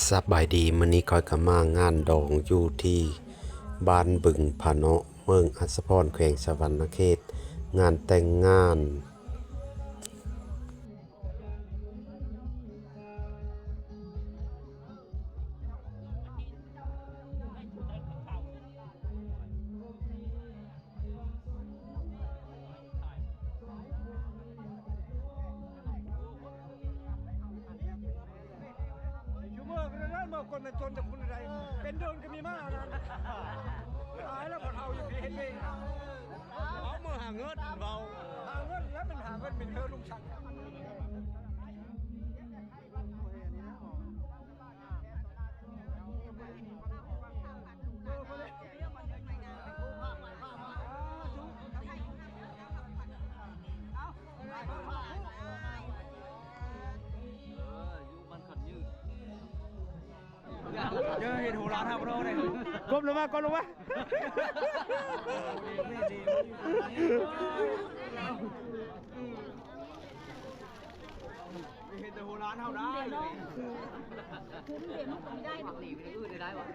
สบายดีมื้อนี้คอยกะมางานดองอยู่ที่บ้านบึงพะเนาะเมืองอัสสะพรแขวงสะหวรรณเขตงานแต่งงานอยู่เมื่อกันนั้นเมื่อคนเป็นชนจากคุณอะไรเป็นเดินก็มีมากนั้นตายแล้วพอเท่าอยู่ที่เห็นเองเอาเมื่อหาเงินเบาหาเงินแล้วมันหาเงินเป็นเธอลุงชักเจอเห็นหัวร้านทำเราเลยก้มลงมาก้มลงมาเห็นแต่หัวร้านเท่าได้คุ้มเดี๋ยวมันได้หลีไปอื่นได้วะ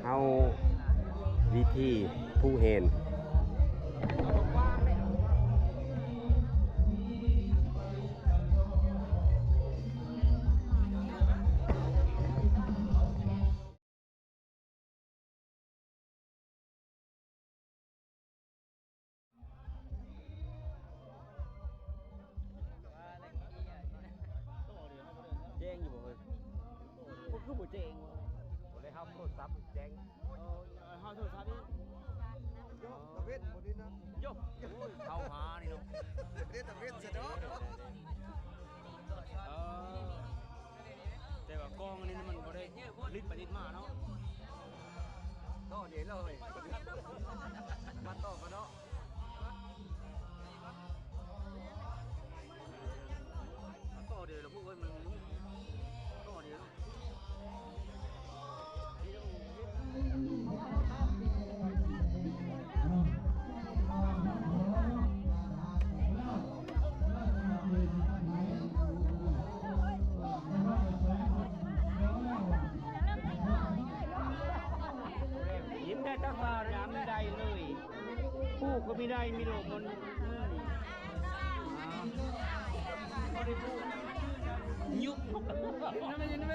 เอาวิธีผู้เห็นแจ้งอยู่เลยพวกคือหมูแจ้งบ่ได้เฮาโทรศัพท์แจ้งเฮาโทรศัพท์นี่โยตะเวนบ่ดีนะโยเข้าหานี่เนาะเด้ตะเวนซะเนาะแต่ว่ากองอันนี้มันบ่ได้ลิดไปลิดมาเนาะต่อเดี๋ยวเลยมาต่อกันเนาะต่อเดี๋ยวเราพูดว่ามันต่อเดี๋ยว ยิ้มได้ตั้งมาน้ำได้เลยผู้ก็ไม่ได้มีโลกมันยุบนั่นไม่ใช่ไหม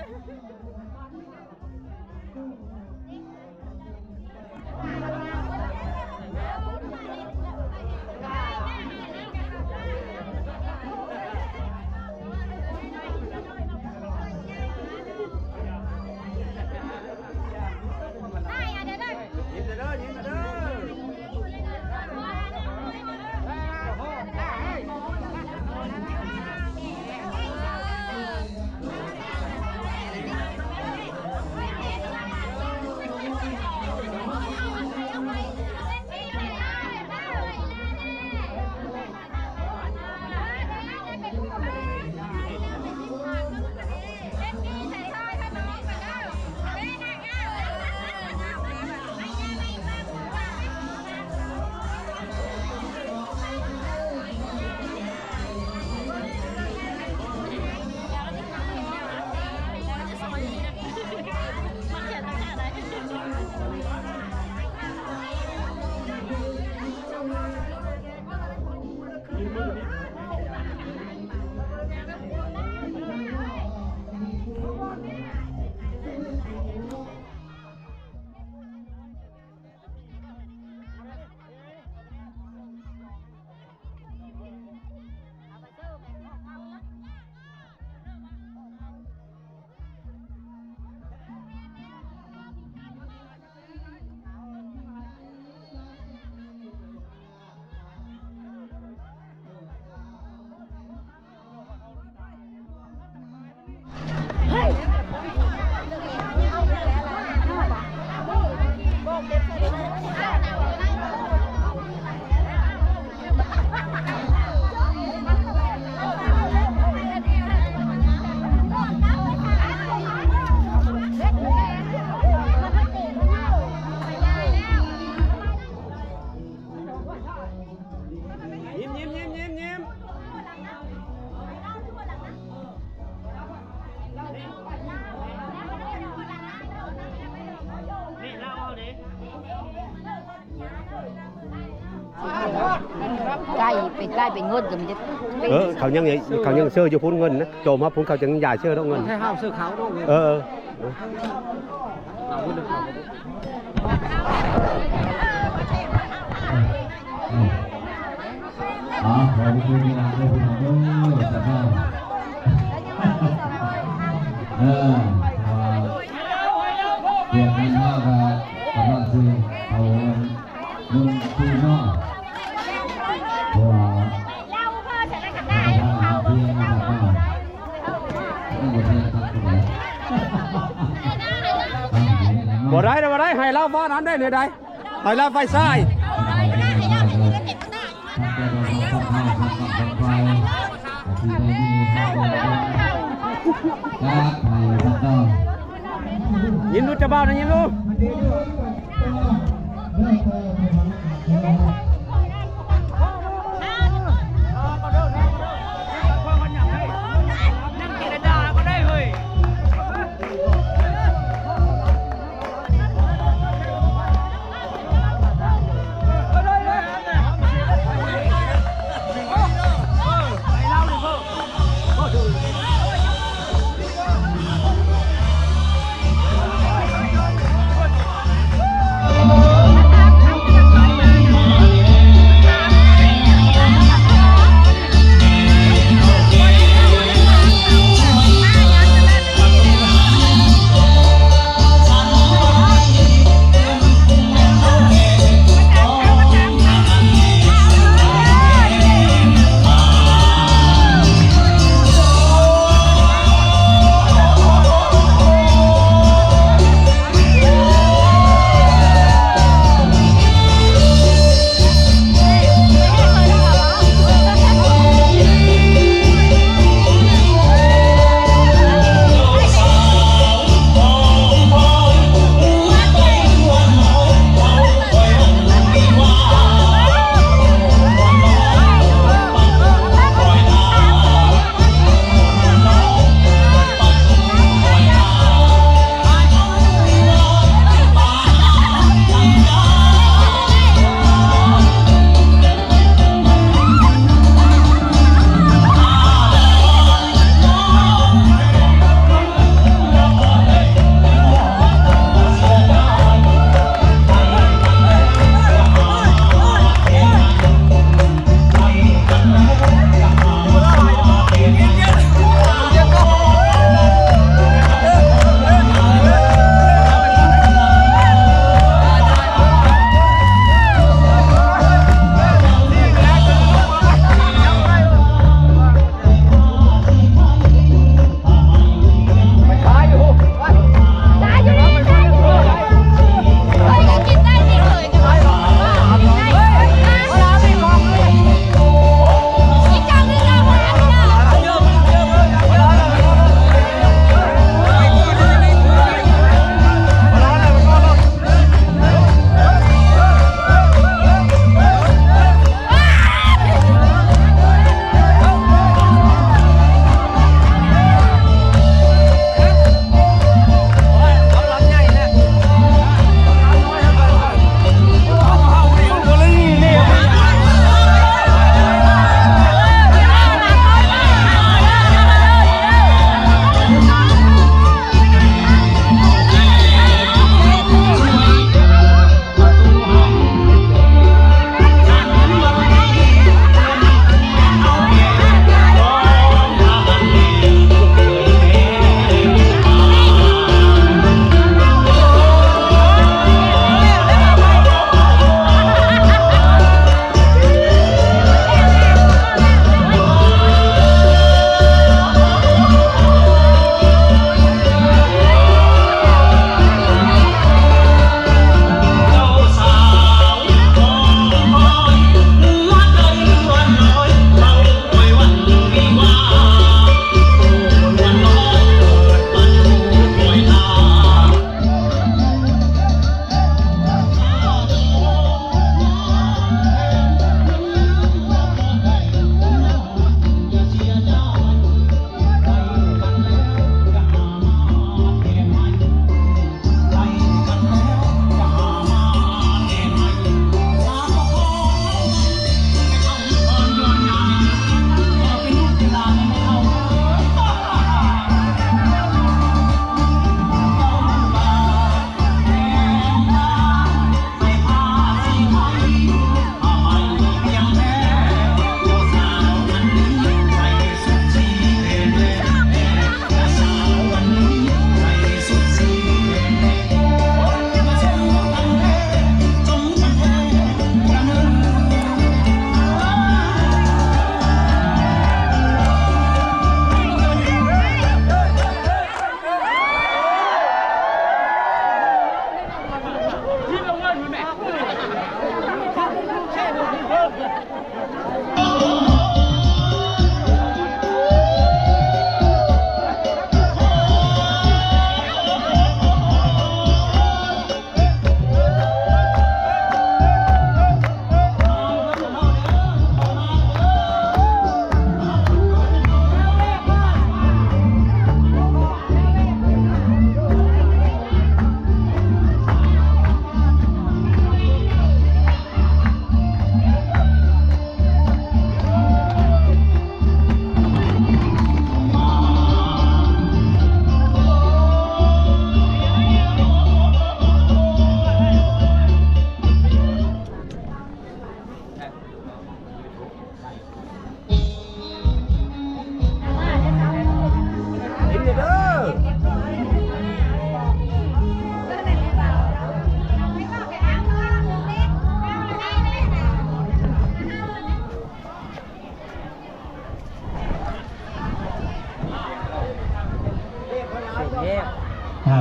ใกล้เป็นใกล้เป็นเงินก็มันจะ เขายังเชื่ออยู่พุ่นเงินนะโจมว่าพุ่นเขาจะยังใหญ่เชื่อต้องเงิน ให้ห้าวเสื้อขาวด้วย เอาเงินเขา ขอบคุณงานด้วยพี่น้องด้วยสภาพเปลี่ยนกันมากครับสำหรับคือเอานุ่นคือนอกเพราะว่าเพียงนะครับต้องบทเรียนครับคุณบ่ได้ให้เราฟ้านั้นได้เลยได้ให้เราไฟซ้าย ยินดูจะบ้านะยินดู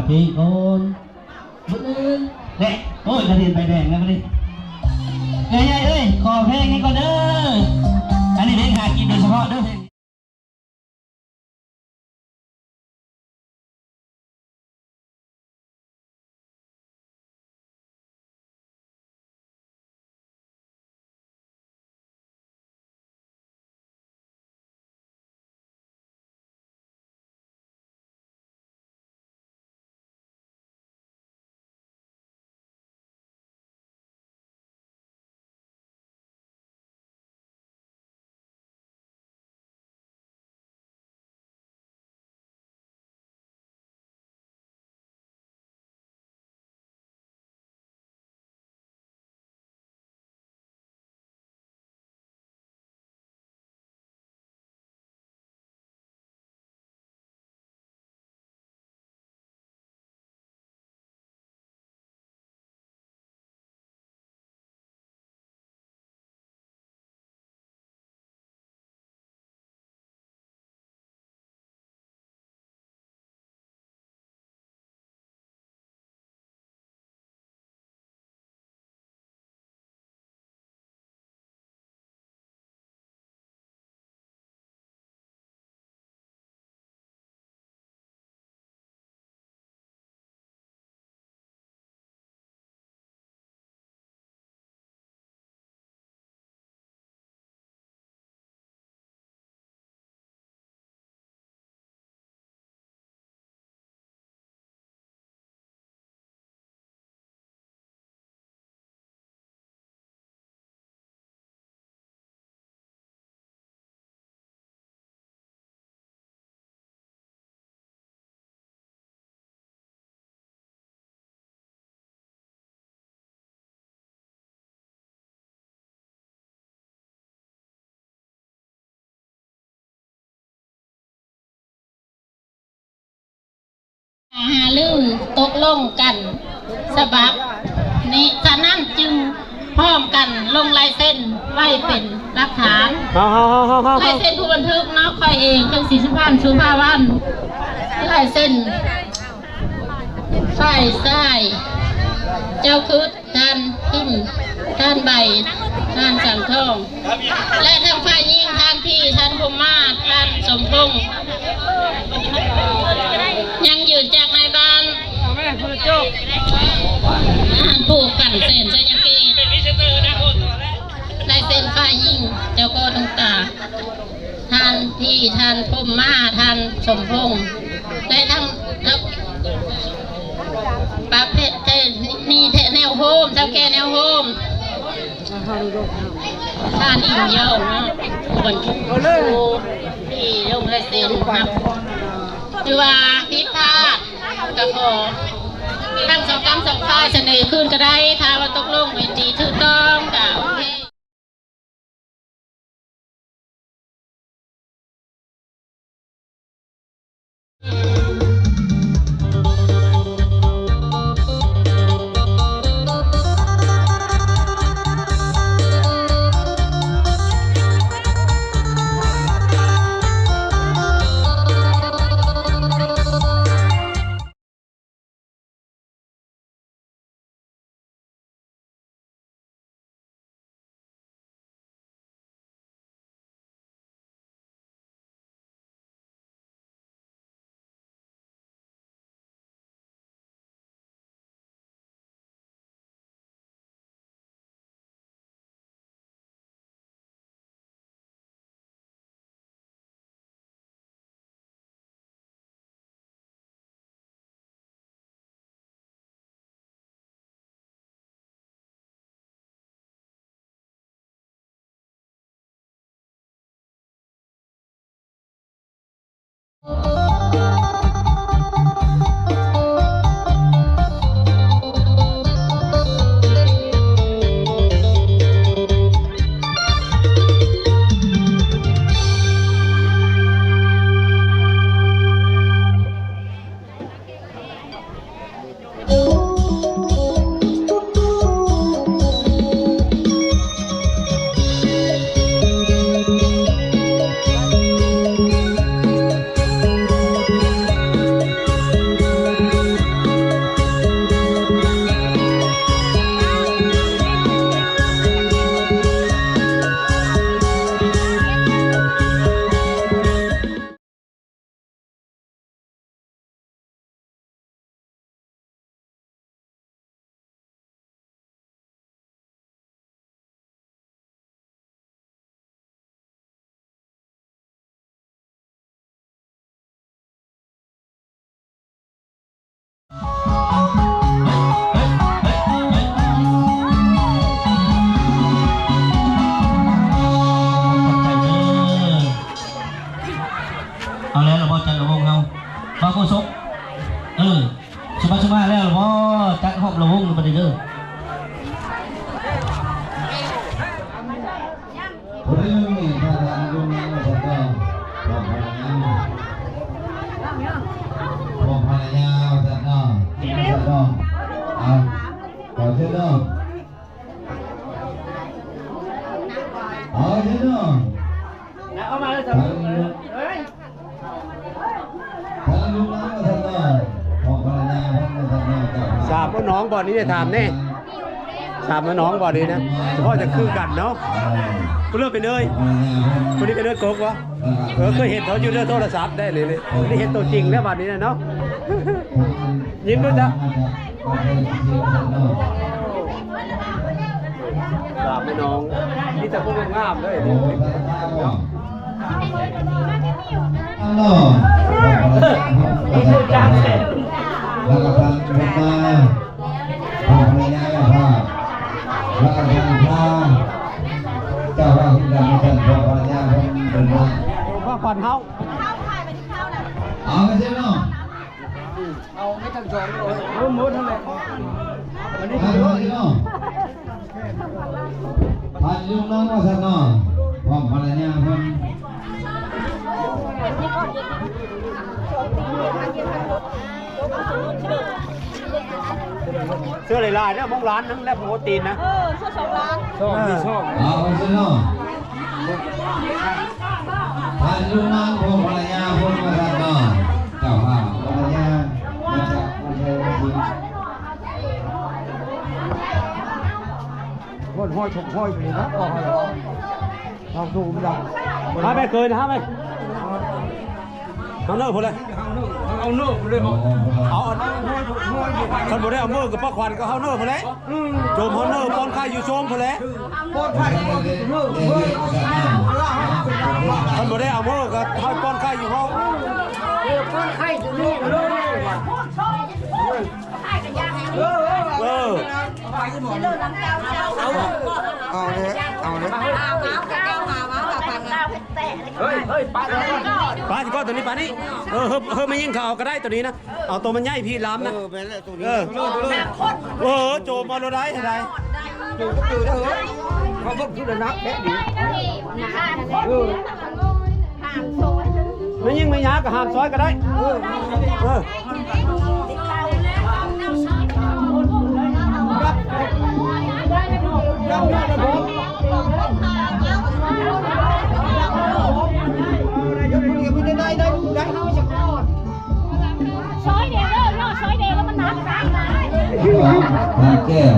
เพลงก่อนมื้ออื่นแหละโอ้ยกระเด็นไปแดงแล้วมาดิเอ้ยขอเพลงนี้ก่อนเด้ออันนี้เพลงหากินโดยเฉพาะเด้อเพลง หาลือตกลงกันสบับนี้ฉะนั้นจึงพร้อมกันลงลายเส้นไว้เป็นหลักฐานลายเส้นผู้บันทึกเนาะคอยเองเป็นสีสุพรรณสุภาวันลายเส้นฝ่ายซ้ายเจ้าคืดท่านพิมพ์ท่านใบท่านสังทองและทางฝ่ายยิ่งทางที่ท่านพมาศท่านสมพงษ์ยังยืนจากในบ้านผูกกันเส้นสัญญาเกตลายเส้นฝ่ายยิ่งเจ้าก็ต้องตาท่านที่ท่านพมาศท่านสมพงษ์และทั้งประเภทนี่แนวโฮมเจ้าแก่แนวโฮมท่านอิ่มเยอะนะคนที่ลงลายเส้นครับหรือว่าพิพาทก็ขอทั้งสองกรรมสองฝ่ายเสนอคืนก็ได้ถ้าว่าตกลงไม่ดีถูกต้องก็โอเค คนที่มีท่าทางดูงานมาสักต่อบอกภรรยาสักต่อสักต่อเอาขอเชิญน้องเอาเชิญน้องเอามาเลยจ้ะเฮ้ยทางลูกน้องมาสักต่อบอกภรรยาพันมาสักต่อ สาบว่าน้องบ่อนี้ได้ถามแน่สาบว่าน้องบ่อนี้นะเฉพาะจะคือกันเนาะกูเลิกไปเลยคนนี้เป็นเรื่องโกกวะเคยเห็นเขาอยู่เรื่องโทรศัพท์ได้เลยนี่เห็นตัวจริงแล้วบัดนี้นะเนาะยิ้มด้วยจ้ะสาบไม่น้องนี่จะพูดงามเลยนี่คือการเสร็จแล้วก็ทางลงมาทางภรรยาภาพแล้วก็ทางพาเจ้าว่าคุณดำท่านพอภรรยาเป็นว่า พ่อควันเฮา เอาไปสิน้อง เอาไม่ทั้งสองเลยหมดทั้งเลยอันนี้ เอาไปสิน้องพันลูกน้องว่าสักน้องพร้อมภรรยาเพิ่น เสื้อลายๆเนี่ยมองร้านนึงแล้วโปรตีนนะ ช่องมีช่อง เอาไปสิน้องพันลูกน้องพร้อมภรรยาเพิ่นว่าสักน้องเจ้าว่าภรรยามาจากมาใช้จริง คนห้อยชกห้อยอยู่นะก็ห้อยลองดูมันดัง ฮะไม่เคยนะฮะไม่เอาเนื้อพอเลย เอาเนื้อเลยบอก เอาคนบ่ได้เอามือกับป้าควันก็เอาเนื้อพอเลยโจมเอาเนื้อป้อนไข่อยู่โจมพอเลย ปอดไผ่เนื้อเฮ้ยAllah คนบ่ได้เอามือกับเอาป้อนไข่อยู่ห้อง ปอดไข่จะนี่เลย เอาเลยเอาเลยเฮ้ยป้าเลย ปลาก็ตัวนี้ปลานี่เฮ้ยไม่ยิงเขาก็ได้ตัวนี้นะเอาตัวมันใหญ่พี่ล้ำนะ เป็นแล้วตัวนี้ โจมมาโลได้ได จูเขาบอกคือนักแค่ดี ไม่ยิงไม่ยาก็หามซอยก็ได้ทางแก้ว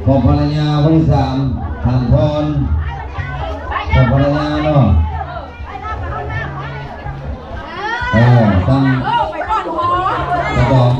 พอภรรยาคนที่สามทางพรพอภรรยาเนาะตั้งกระบอก